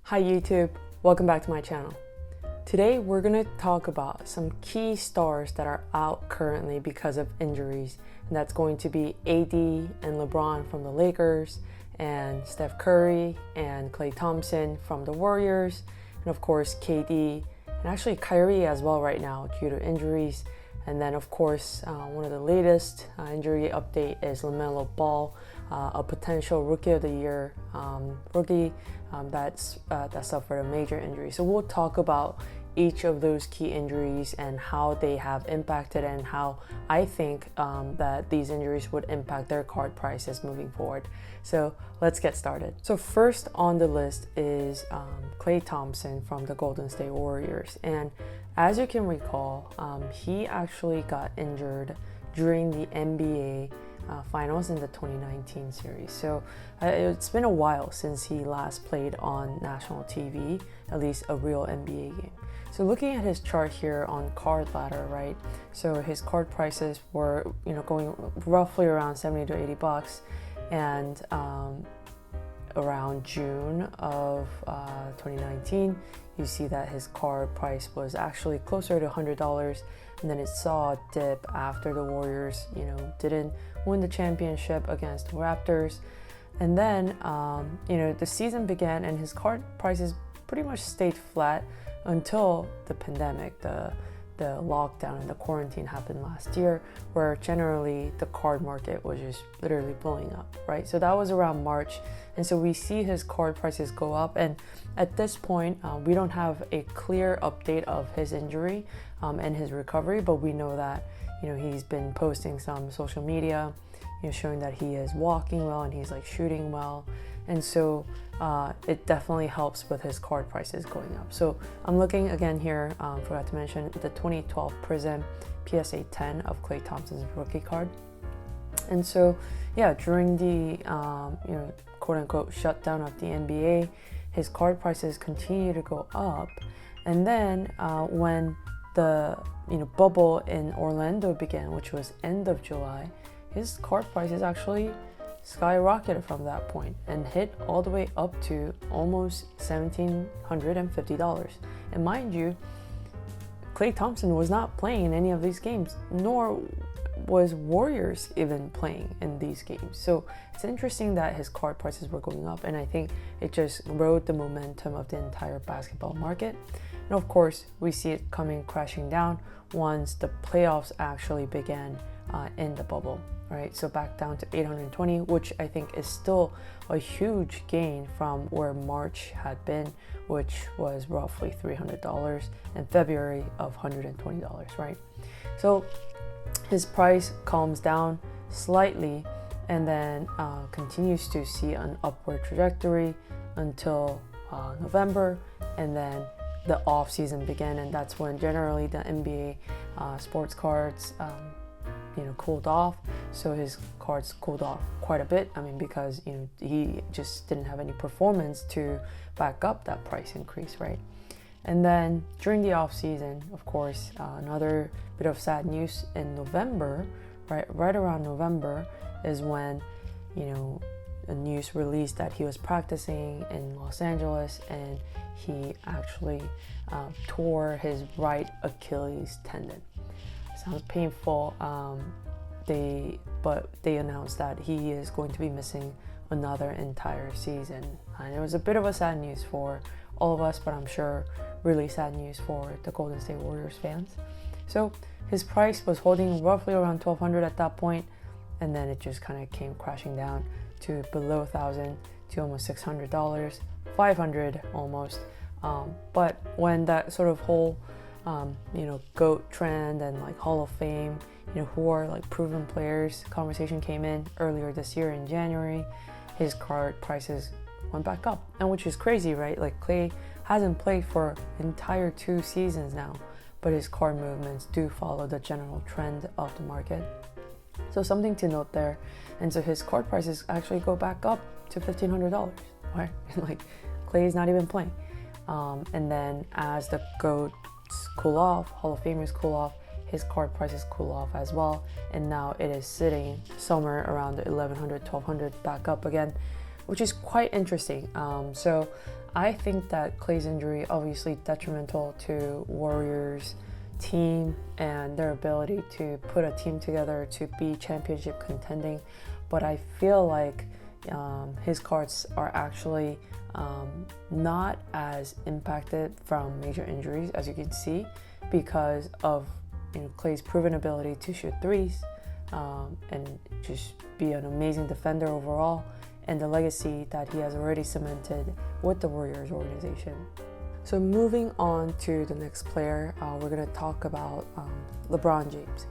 Hi YouTube, welcome back to my channel. Today we're going to talk about some key stars that are out currently because of injuries, and that's going to be AD and LeBron from the Lakers, and Steph Curry and Klay Thompson from the Warriors, and of course KD and actually Kyrie as well right now due to injuries. And then of course one of the latest injury update is Lamellar Ball, a potential Rookie of the Year rookie that suffered a major injury. So we'll talk about each of those key injuries and how they have impacted and how I think that these injuries would impact their card prices moving forward. So let's get started. So first on the list is Klay Thompson from the Golden State Warriors. And as you can recall, he actually got injured during the NBA finals in the 2019 series. So it's been a while since he last played on national TV, at least a real NBA game. So looking at his chart here on Card Ladder, right? So his card prices were, going roughly around 70 to 80 bucks, and around June of 2019, you see that his card price was actually closer to $100, and then it saw a dip after the Warriors, didn't win the championship against the Raptors. And then, the season began and his card prices pretty much stayed flat until the pandemic, the lockdown and the quarantine happened last year, where generally the card market was just literally blowing up, right? So that was around March. And so we see his card prices go up. And at this point, we don't have a clear update of his injury and his recovery, but we know that, he's been posting some social media, showing that he is walking well and he's like shooting well. And so it definitely helps with his card prices going up. So I'm looking again here, forgot to mention the 2012 Prism PSA 10 of Klay Thompson's rookie card. And so, yeah, during the, quote unquote shutdown of the NBA, his card prices continue to go up. And then when the, bubble in Orlando began, which was end of July, his card prices actually skyrocketed from that point and hit all the way up to almost $1,750. And mind you, Klay Thompson was not playing in any of these games, nor was Warriors even playing in these games. So it's interesting that his card prices were going up, and I think it just rode the momentum of the entire basketball market. And of course, we see it coming crashing down once the playoffs actually began in the bubble. Right, so back down to 820, which I think is still a huge gain from where March had been, which was roughly $300, and February of $120, right? So his price calms down slightly and then continues to see an upward trajectory until November, and then the off season began, and that's when generally the NBA sports cards cooled off. So his cards cooled off quite a bit. I mean, because he just didn't have any performance to back up that price increase, right? And then during the off season, of course, another bit of sad news in November, right around November is when the news released that he was practicing in Los Angeles and he actually tore his right Achilles tendon. Sounds painful. But they announced that he is going to be missing another entire season, and it was a bit of a sad news for all of us, but I'm sure really sad news for the Golden State Warriors fans. So his price was holding roughly around $1,200 at that point, and then it just kind of came crashing down to below $1,000 to almost $600, $500 almost. But when that sort of whole GOAT trend and like Hall of Fame, who are like proven players conversation came in earlier this year in January, his card prices went back up, and which is crazy, right? Like Klay hasn't played for entire 2 seasons now, but his card movements do follow the general trend of the market. So something to note there. And so his card prices actually go back up to $1,500, right? Like Klay is not even playing. And then as the GOAT cool off, Hall of Famers cool off, his card prices cool off as well, and now it is sitting somewhere around the $1,100, $1,200 back up again. which is quite interesting. So I think that Klay's injury obviously detrimental to Warriors team and their ability to put a team together to be championship contending, but I feel like his cards are actually not as impacted from major injuries, as you can see, because of Klay's proven ability to shoot threes and just be an amazing defender overall, and the legacy that he has already cemented with the Warriors organization. So moving on to the next player, we're going to talk about LeBron James.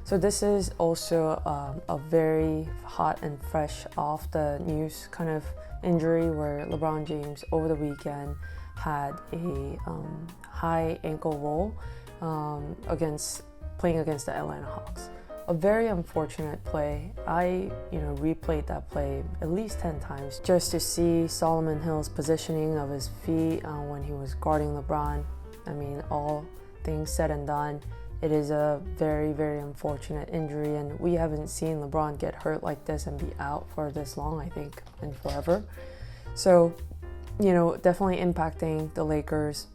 So this is also a very hot and fresh off the news kind of injury where LeBron James over the weekend had a high ankle roll playing against the Atlanta Hawks. A very unfortunate play. I replayed that play at least 10 times just to see Solomon Hill's positioning of his feet when he was guarding LeBron. I mean, all things said and done, it is a very, very unfortunate injury, and we haven't seen LeBron get hurt like this and be out for this long, I think, and forever. So, definitely impacting the Lakers.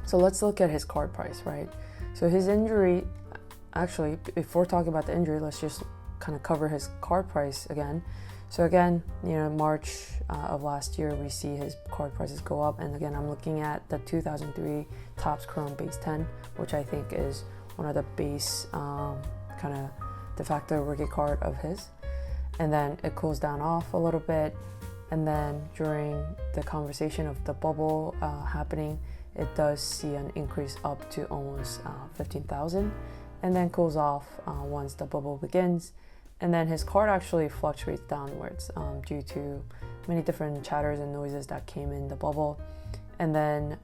So let's look at his card price, right? So his injury, actually, before talking about the injury, let's just kind of cover his card price again. So again, March of last year, we see his card prices go up. And again, I'm looking at the 2003 Topps Chrome Base 10, which I think is one of the base kind of de facto rookie card of his. And then it cools down off a little bit. And then during the conversation of the bubble happening, it does see an increase up to almost 15,000, and then cools off once the bubble begins. And then his card actually fluctuates downwards due to many different chatters and noises that came in the bubble. And then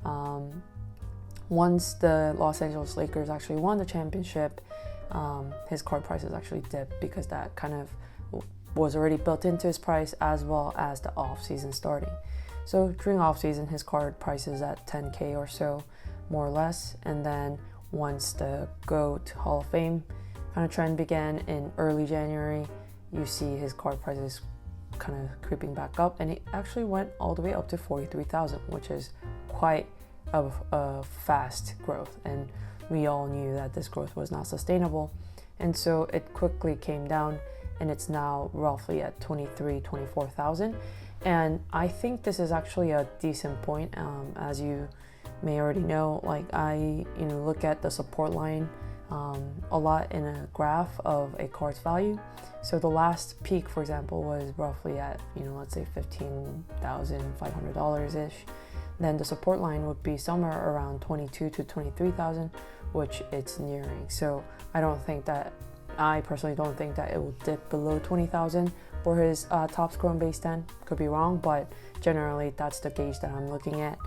once the Los Angeles Lakers actually won the championship, his card prices actually dipped because that kind of was already built into his price, as well as the off season starting. So during off season, his card price is at 10K or so, more or less. And then once the GOAT Hall of Fame kind of trend began in early January, you see his card prices kind of creeping back up, and it actually went all the way up to 43,000, which is quite a fast growth. And we all knew that this growth was not sustainable. And so it quickly came down, and it's now roughly at 24,000. And I think this is actually a decent point. As you may already know, like I look at the support line a lot in a graph of a card's value. So the last peak, for example, was roughly at let's say $15,500 ish. Then the support line would be somewhere around 22 to 23,000, which it's nearing. So I personally don't think that it will dip below 20,000 for his Topps Chrome Base 10. Could be wrong, but generally that's the gauge that I'm looking at.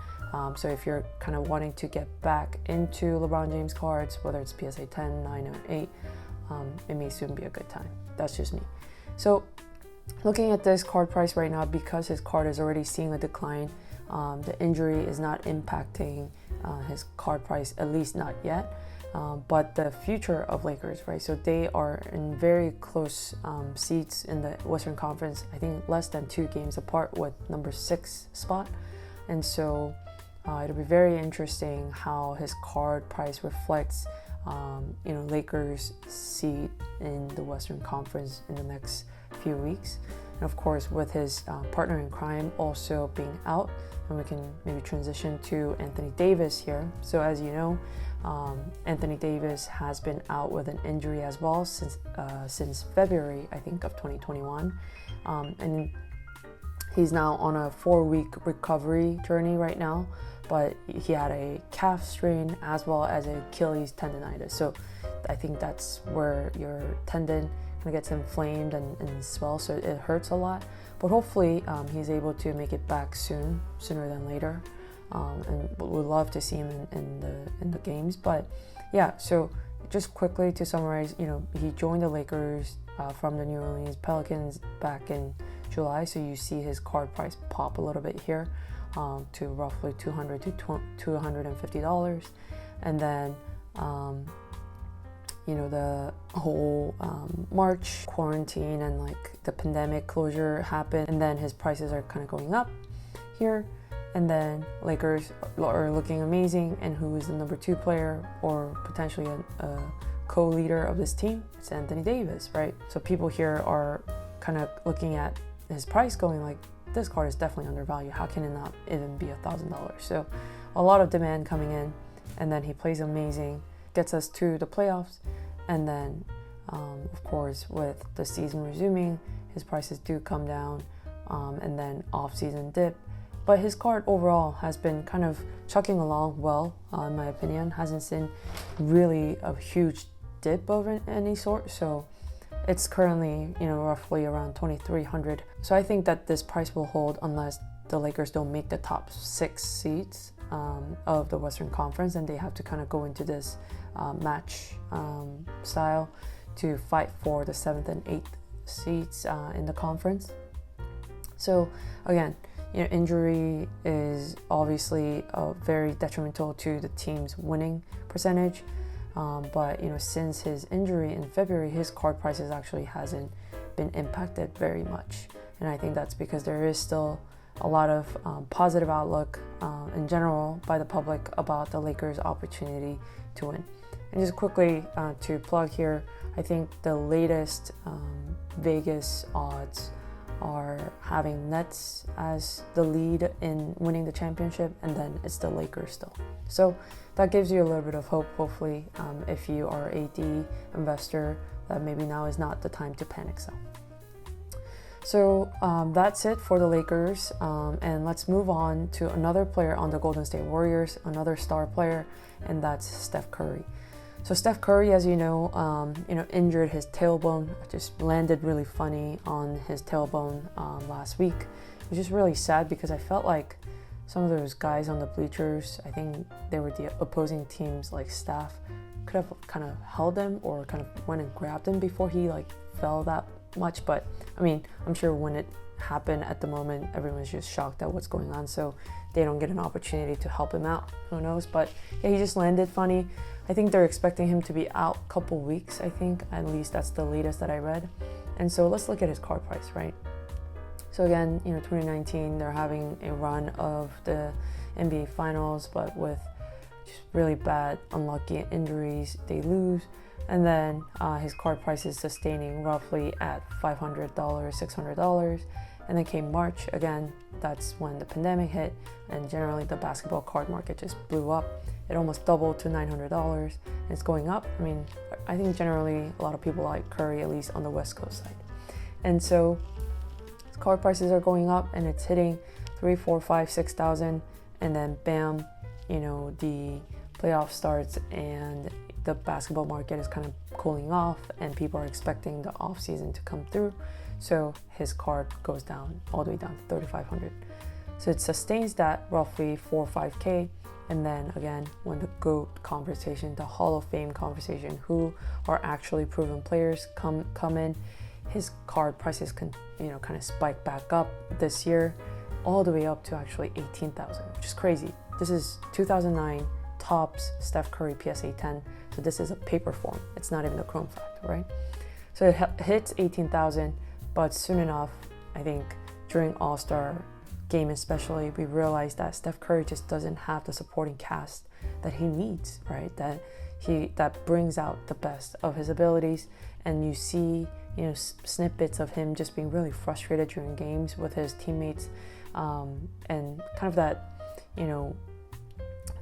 So if you're kind of wanting to get back into LeBron James cards, whether it's PSA 10, 9, or 8, it may soon be a good time. That's just me. So looking at this card price right now, because his card is already seeing a decline, the injury is not impacting his card price, at least not yet. But the future of Lakers, right? So they are in very close seats in the Western Conference. I think less than 2 games apart with number 6 spot. And so it'll be very interesting how his card price reflects, Lakers' seat in the Western Conference in the next few weeks. And of course, with his partner in crime also being out, and we can maybe transition to Anthony Davis here. So as you know, Anthony Davis has been out with an injury as well since February, I think, of 2021. And he's now on a 4-week recovery journey right now, but he had a calf strain as well as an Achilles tendonitis. So I think that's where your tendon kind of gets inflamed and swells, so it hurts a lot. But hopefully he's able to make it back sooner than later. And we'd love to see him in the games. But yeah, so just quickly to summarize, he joined the Lakers from the New Orleans Pelicans back in July. So you see his card price pop a little bit here to roughly $200 to $250. And then the whole March quarantine and like the pandemic closure happened, and then his prices are kind of going up here. And then Lakers are looking amazing, and who is the number 2 player or potentially a co-leader of this team? It's Anthony Davis, right? So people here are kind of looking at his price going like, this card is definitely undervalued. How can it not even be $1,000? So a lot of demand coming in, and then he plays amazing, gets us to the playoffs, and then of course with the season resuming, his prices do come down, and then off-season dip. But his card overall has been kind of chugging along well, in my opinion. Hasn't seen really a huge dip of any sort. So it's currently, roughly around 2,300. So I think that this price will hold unless the Lakers don't make the top 6 seeds of the Western Conference, and they have to kind of go into this match style to fight for the 7th and 8th seeds in the conference. So again, injury is obviously very detrimental to the team's winning percentage. But since his injury in February, his card prices actually hasn't been impacted very much. And I think that's because there is still a lot of positive outlook in general by the public about the Lakers' opportunity to win. And just quickly to plug here, I think the latest Vegas odds are having Nets as the lead in winning the championship, and then it's the Lakers still. So that gives you a little bit of hope, hopefully, if you are a D investor, that maybe now is not the time to panic sell. So that's it for the Lakers, and let's move on to another player on the Golden State Warriors, another star player, and that's Steph Curry. So Steph Curry, as you know, injured his tailbone, just landed really funny on his tailbone last week. It was just really sad because I felt like some of those guys on the bleachers, I think they were the opposing team's like staff, could have kind of held him or kind of went and grabbed him before he like fell that much. But I mean, I'm sure when it happened at the moment, everyone's just shocked at what's going on, so they don't get an opportunity to help him out. Who knows? But yeah, he just landed funny. I think they're expecting him to be out a couple weeks, I think. At least that's the latest that I read. And so let's look at his card price, right? So again, 2019, they're having a run of the NBA Finals, but with just really bad, unlucky injuries, they lose. And then his card price is sustaining roughly at $500, $600. And then came March, again, that's when the pandemic hit, and generally the basketball card market just blew up. It almost doubled to $900, and it's going up. I mean, I think generally a lot of people like Curry, at least on the West Coast side. And so card prices are going up, and it's hitting 3, 4, 5, 6,000, and then bam, the playoff starts and the basketball market is kind of cooling off, and people are expecting the off season to come through. So his card goes down all the way down to 3,500. So it sustains that roughly 4 or 5K. And then again, when the GOAT conversation, the Hall of Fame conversation, who are actually proven players come in, his card prices can, kind of spike back up this year, all the way up to actually 18,000, which is crazy. This is 2009 Topps Steph Curry PSA 10. So this is a paper form. It's not even a chrome factor, right? So it hits 18,000, but soon enough, I think during All-Star game especially, we realized that Steph Curry just doesn't have the supporting cast that he needs, right? That brings out the best of his abilities, and you see, snippets of him just being really frustrated during games with his teammates, and kind of that,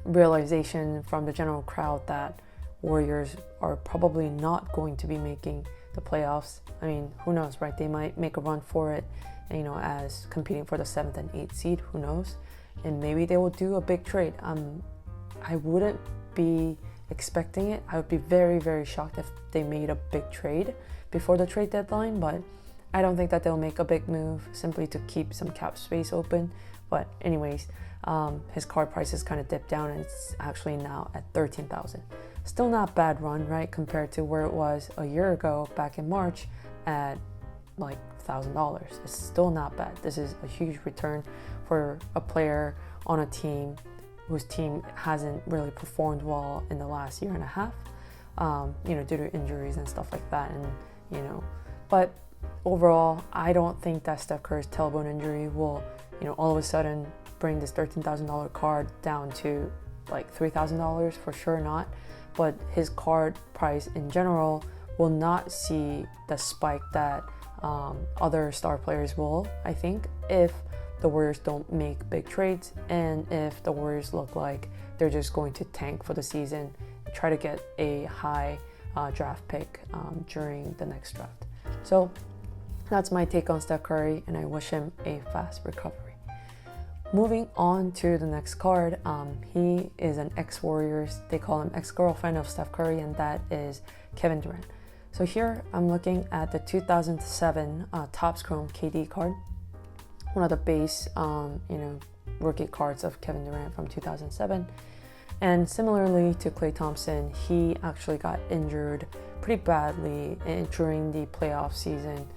realization from the general crowd that Warriors are probably not going to be making the playoffs. I mean, who knows, right? They might make a run for it, as competing for the 7th and 8th seed, who knows? And maybe they will do a big trade. I wouldn't be expecting it. I would be very, very shocked if they made a big trade before the trade deadline, but I don't think that they'll make a big move simply to keep some cap space open. But anyways, his card prices kind of dipped down, and it's actually now at 13,000. Still not bad run, right? Compared to where it was a year ago back in March at like $1,000. It's still not bad. This is a huge return for a player on a team whose team hasn't really performed well in the last year and a half. due to injuries and stuff like that. And, but overall, I don't think that Steph Curry's tailbone injury will, all of a sudden bring this $13,000 card down to like $3,000, for sure not. But his card price in general will not see the spike that other star players will, I think, if the Warriors don't make big trades and if the Warriors look like they're just going to tank for the season, try to get a high draft pick during the next draft. So that's my take on Steph Curry, and I wish him a fast recovery. Moving on to the next card, he is an ex-Warriors, they call him ex-girlfriend of Steph Curry, and that is Kevin Durant. So here I'm looking at the 2007 Topps Chrome KD card, one of the base, rookie cards of Kevin Durant from 2007. And similarly to Klay Thompson, he actually got injured pretty badly during the playoff season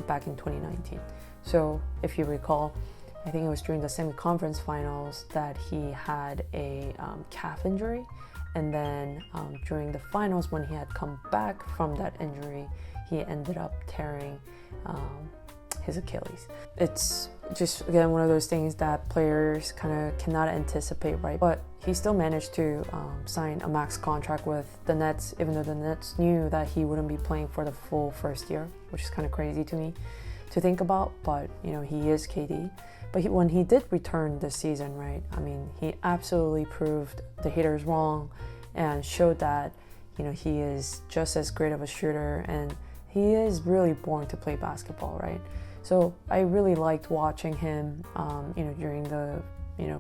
back in 2019. So if you recall, I think it was during the semi-conference finals that he had a calf injury. And then during the finals, when he had come back from that injury, he ended up tearing his Achilles. It's just, again, one of those things that players kind of cannot anticipate, right? But he still managed to sign a max contract with the Nets, even though the Nets knew that he wouldn't be playing for the full first year, which is kind of crazy to me to think about. But, he is KD. But when he did return this season, right, I mean, he absolutely proved the haters wrong and showed that, he is just as great of a shooter, and he is really born to play basketball, right? So I really liked watching him, during the,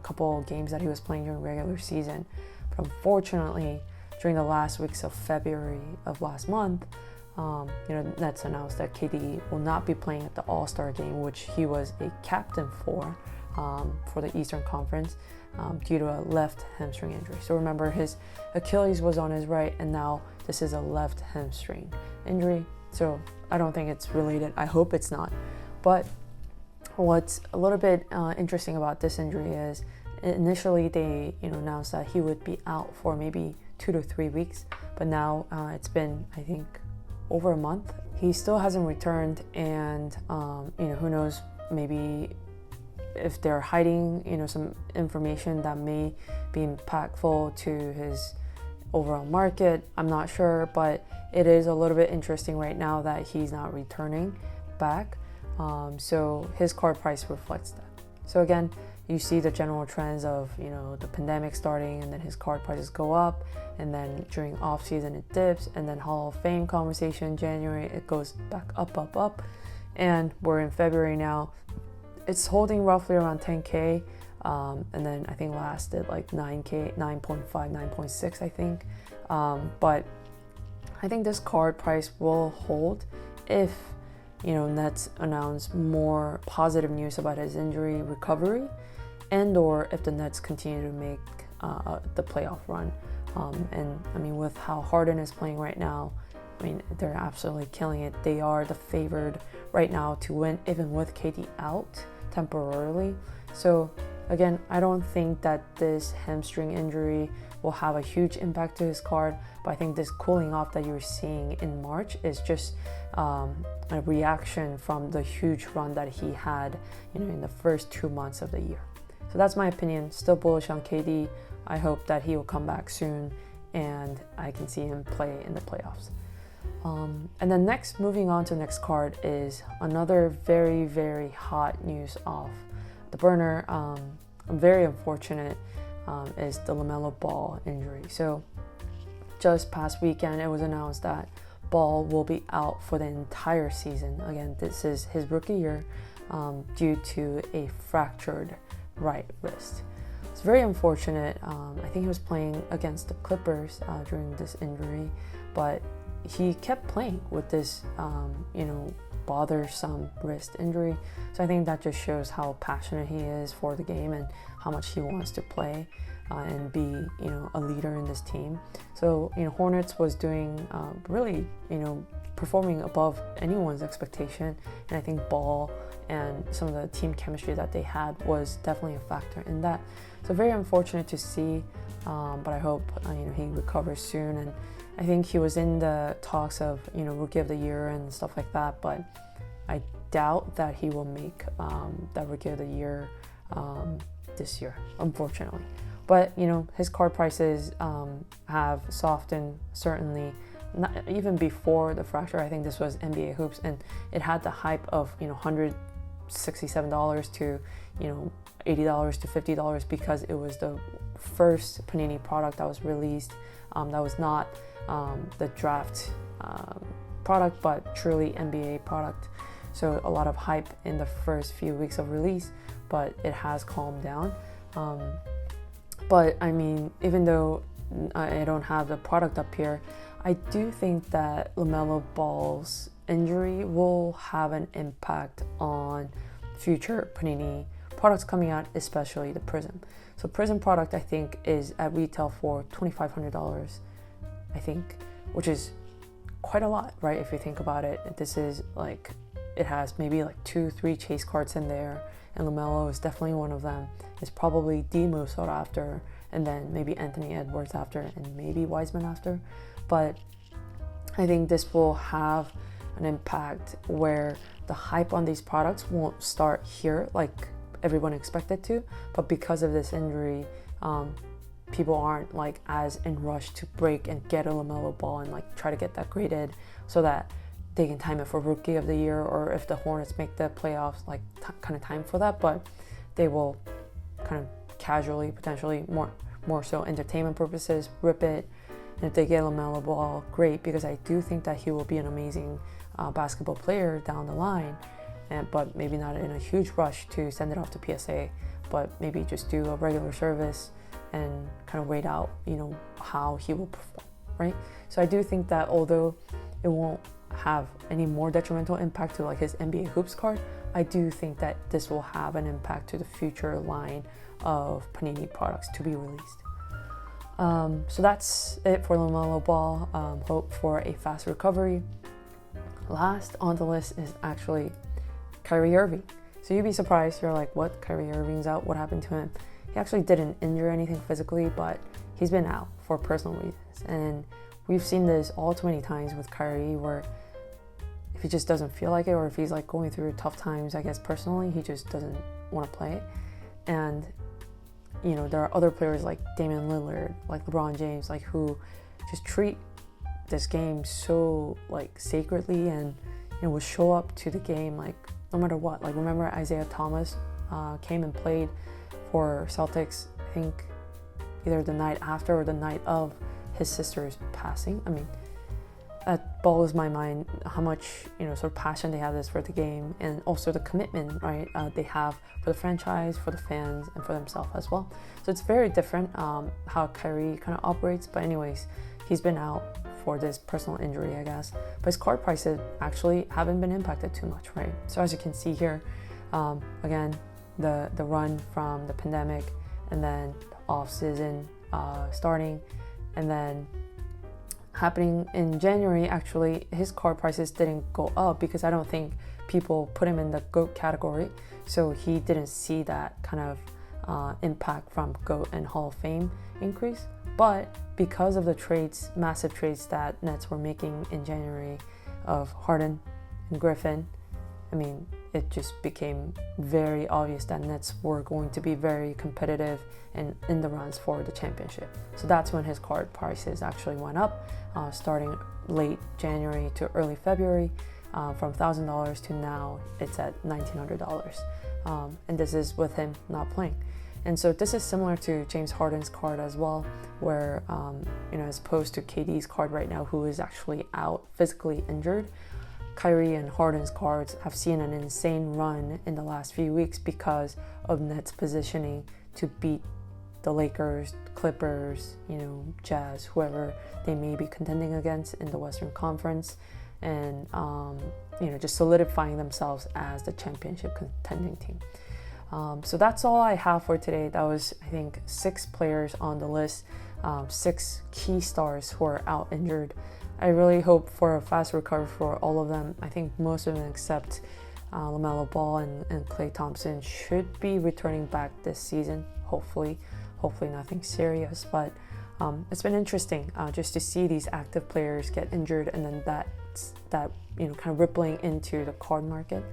couple games that he was playing during regular season. But unfortunately, during the last weeks of February of last month, Nets announced that KD will not be playing at the All-Star game, which he was a captain for the Eastern Conference, due to a left hamstring injury. So remember, his Achilles was on his right, and now this is a left hamstring injury. So I don't think it's related. I hope it's not. But what's a little bit interesting about this injury is initially they announced that he would be out for maybe 2 to 3 weeks, but now it's been, I think, over a month. He still hasn't returned, and who knows, maybe if they're hiding some information that may be impactful to his overall market, I'm not sure. But it is a little bit interesting right now that he's not returning back, so his card price reflects that. So again, you see the general trends of the pandemic starting, and then his card prices go up, and then during off season it dips, and then Hall of Fame conversation in January it goes back up, and we're in February now. It's holding roughly around 10K, and then I think last did like 9K, 9.5, 9.6 I think. But I think this card price will hold if Nets announce more positive news about his injury recovery, and or if the Nets continue to make the playoff run. And I mean, with how Harden is playing right now, I mean, they're absolutely killing it. They are the favored right now to win, even with KD out temporarily. So again, I don't think that this hamstring injury will have a huge impact to his card, but I think this cooling off that you're seeing in March is just a reaction from the huge run that he had in the first 2 months of the year. So that's my opinion. Still bullish on KD. I hope that he will come back soon and I can see him play in the playoffs. And then next, moving on to the next card, is another very, very hot news off the burner. Very unfortunate, is the Lamellar Ball injury. So just past weekend, it was announced that Ball will be out for the entire season. Again, this is his rookie year, due to a fractured right wrist. It's very unfortunate. I think he was playing against the Clippers during this injury, but he kept playing with this, bothersome wrist injury. So I think that just shows how passionate he is for the game and how much he wants to play and be, a leader in this team. So, Hornets was doing really, performing above anyone's expectation. And I think Ball and some of the team chemistry that they had was definitely a factor in that. So very unfortunate to see, but I hope he recovers soon. And I think he was in the talks of, Rookie of the Year and stuff like that, but I doubt that he will make that Rookie of the Year this year, unfortunately. But, his card prices have softened, certainly, not even before the fracture. I think this was NBA Hoops, and it had the hype of, $167 to, $80 to $50 because it was the first Panini product that was released. That was not the draft product, but truly NBA product. So a lot of hype in the first few weeks of release, but it has calmed down. But I mean, even though I don't have the product up here, I do think that LaMelo Ball's injury will have an impact on future Panini products coming out, especially the Prism. So Prism product, I think, is at retail for $2,500, I think, which is quite a lot, right? If you think about it, this is like, it has maybe like 2-3 chase cards in there, and LaMelo is definitely one of them. It's probably the most sought after, and then maybe Anthony Edwards after, and maybe Wiseman after. But I think this will have an impact where the hype on these products won't start here like everyone expected to, but because of this injury, people aren't like as in rush to break and get a LaMelo Ball and like try to get that graded so that they can time it for Rookie of the Year, or if the Hornets make the playoffs, like kind of time for that. But they will kind of casually, potentially more so entertainment purposes, rip it. And if they get LaMelo Ball, great, because I do think that he will be an amazing basketball player down the line. But maybe not in a huge rush to send it off to PSA, but maybe just do a regular service and kind of wait out, how he will perform, right? So I do think that although it won't have any more detrimental impact to like his NBA Hoops card, I do think that this will have an impact to the future line of Panini products to be released. So that's it for LaMelo Ball. Hope for a fast recovery. Last on the list is actually Kyrie Irving. So you'd be surprised. You're like, what? Kyrie Irving's out? What happened to him? He actually didn't injure anything physically, but he's been out for personal reasons. And we've seen this all too many times with Kyrie, where if he just doesn't feel like it, or if he's like going through tough times, I guess personally, he just doesn't want to play. And there are other players like Damian Lillard, like LeBron James, like who just treat this game so like sacredly, and will show up to the game like no matter what. Like, remember Isaiah Thomas came and played for Celtics, I think either the night after or the night of his sister's passing. I mean, that boggles my mind how much sort of passion they have this for the game, and also the commitment, right, they have for the franchise, for the fans, and for themselves as well. So it's very different how Kyrie kind of operates. But anyways, he's been out for this personal injury, I guess. But his card prices actually haven't been impacted too much, right? So as you can see here, again, the run from the pandemic, and then the off season starting, and then happening in January, actually, his card prices didn't go up because I don't think people put him in the GOAT category. So he didn't see that kind of impact from GOAT and Hall of Fame increase. But because of the trades, massive trades that Nets were making in January of Harden and Griffin, I mean, it just became very obvious that Nets were going to be very competitive and in the runs for the championship. So that's when his card prices actually went up, starting late January to early February, from $1,000 to now it's at $1,900. And this is with him not playing. And so this is similar to James Harden's card as well, where, as opposed to KD's card right now, who is actually out physically injured, Kyrie and Harden's cards have seen an insane run in the last few weeks because of Nets positioning to beat the Lakers, Clippers, Jazz, whoever they may be contending against in the Western Conference, and just solidifying themselves as the championship contending team. So that's all I have for today. That was, I think, 6 players on the list, 6 key stars who are out injured. I really hope for a fast recovery for all of them. I think most of them except Lamellar Ball and Klay Thompson should be returning back this season, hopefully. Hopefully nothing serious, but it's been interesting just to see these active players get injured, and then that kind of rippling into the card market.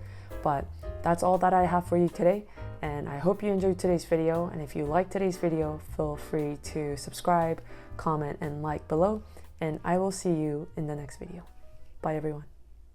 But that's all that I have for you today, and I hope you enjoyed today's video. And if you like today's video, feel free to subscribe, comment, and like below, and I will see you in the next video. Bye everyone.